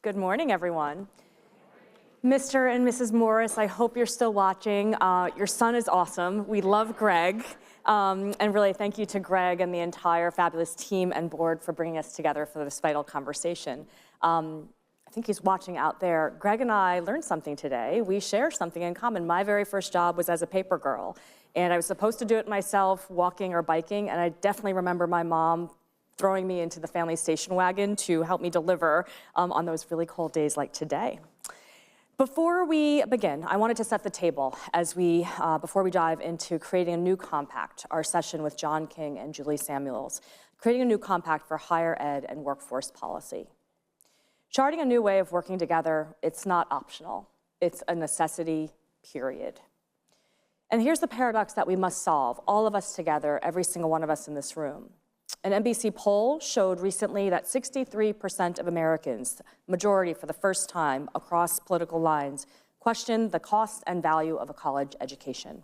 Good morning, everyone. Mr. and Mrs. Morris, I hope you're still watching. Your son is awesome. We love Greg. And really, thank you to Greg and the entire fabulous team and board for bringing us together for this vital conversation. I think he's watching out there. Greg and I learned something today. We share something in common. My very first job was as a paper girl, and I was supposed to do it myself, walking or biking, and I definitely remember my mom throwing me into the family station wagon to help me deliver on those really cold days like today. Before we begin, I wanted to set the table as before we dive into creating a new compact, our session with John King and Julie Samuels, creating a new compact for higher ed and workforce policy. Charting a new way of working together, it's not optional. It's a necessity, period. And here's the paradox that we must solve, all of us together, every single one of us in this room. An NBC poll showed recently that 63% of Americans, majority for the first time across political lines, questioned the cost and value of a college education.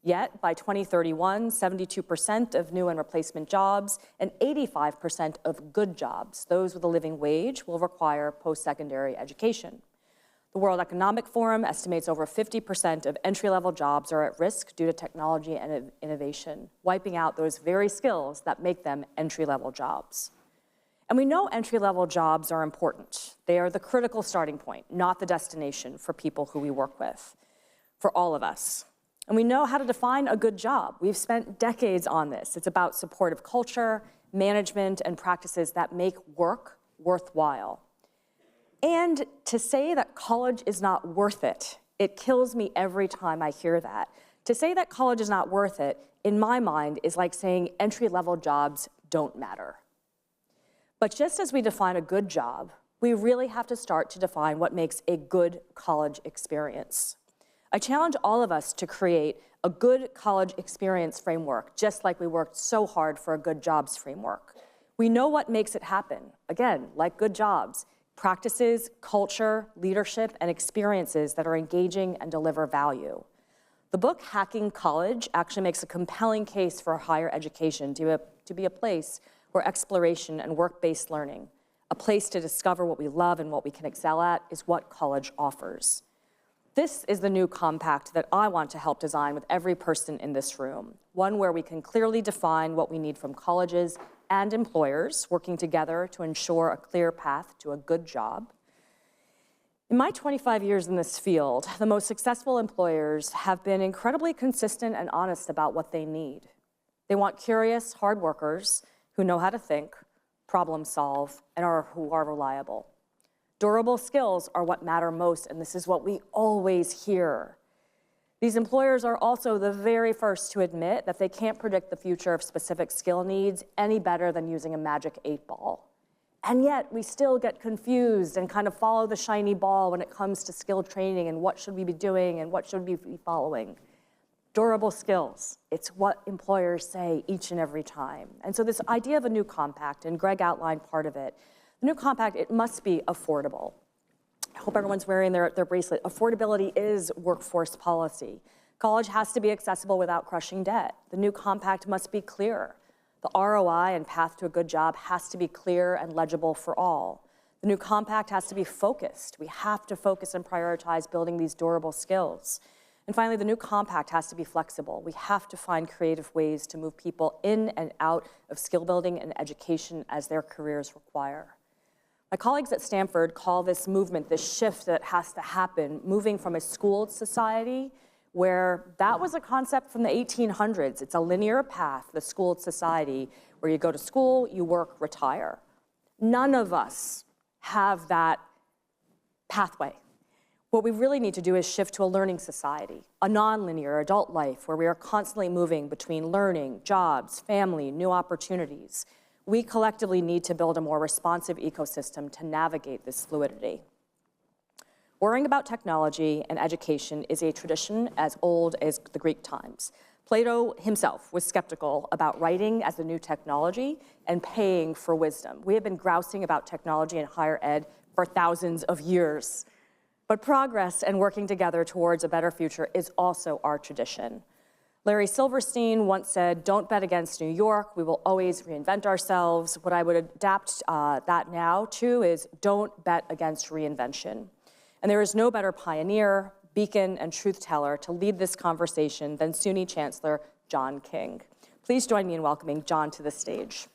Yet, by 2031, 72% of new and replacement jobs and 85% of good jobs, those with a living wage, will require post-secondary education. The World Economic Forum estimates over 50% of entry-level jobs are at risk due to technology and innovation, wiping out those very skills that make them entry-level jobs. And we know entry-level jobs are important. They are the critical starting point, not the destination for people who we work with, for all of us. And we know how to define a good job. We've spent decades on this. It's about supportive culture, management, and practices that make work worthwhile. And to say that college is not worth it, it kills me every time I hear that. To say that college is not worth it, in my mind, is like saying entry-level jobs don't matter. But just as we define a good job, we really have to start to define what makes a good college experience. I challenge all of us to create a good college experience framework, just like we worked so hard for a good jobs framework. We know what makes it happen. Again, like good jobs, practices, culture, leadership, and experiences that are engaging and deliver value. The book Hacking College actually makes a compelling case for higher education to be a place where exploration and work-based learning, a place to discover what we love and what we can excel at, is what college offers. This is the new compact that I want to help design with every person in this room, one where we can clearly define what we need from colleges and employers working together to ensure a clear path to a good job. In my 25 years in this field, the most successful employers have been incredibly consistent and honest about what they need. They want curious, hard workers who know how to think, problem solve, and who are reliable. Durable skills are what matter most, and this is what we always hear. These employers are also the very first to admit that they can't predict the future of specific skill needs any better than using a magic 8-ball. And yet, we still get confused and kind of follow the shiny ball when it comes to skill training and what should we be doing and what should we be following. Durable skills, it's what employers say each and every time. And so this idea of a new compact, and Greg outlined part of it, the new compact, it must be affordable. I hope everyone's wearing their bracelet. Affordability is workforce policy. College has to be accessible without crushing debt. The new compact must be clear. The ROI and path to a good job has to be clear and legible for all. The new compact has to be focused. We have to focus and prioritize building these durable skills. And finally, the new compact has to be flexible. We have to find creative ways to move people in and out of skill building and education as their careers require. My colleagues at Stanford call this movement, this shift that has to happen, moving from a schooled society, where that was a concept from the 1800s. It's a linear path, the schooled society, where you go to school, you work, retire. None of us have that pathway. What we really need to do is shift to a learning society, a nonlinear adult life where we are constantly moving between learning, jobs, family, new opportunities. We collectively need to build a more responsive ecosystem to navigate this fluidity. Worrying about technology and education is a tradition as old as the Greek times. Plato himself was skeptical about writing as the new technology and paying for wisdom. We have been grousing about technology in higher ed for thousands of years. But progress and working together towards a better future is also our tradition. Larry Silverstein once said, "Don't bet against New York. We will always reinvent ourselves." What I would adapt that now to is, don't bet against reinvention. And there is no better pioneer, beacon, and truth teller to lead this conversation than SUNY Chancellor John King. Please join me in welcoming John to the stage.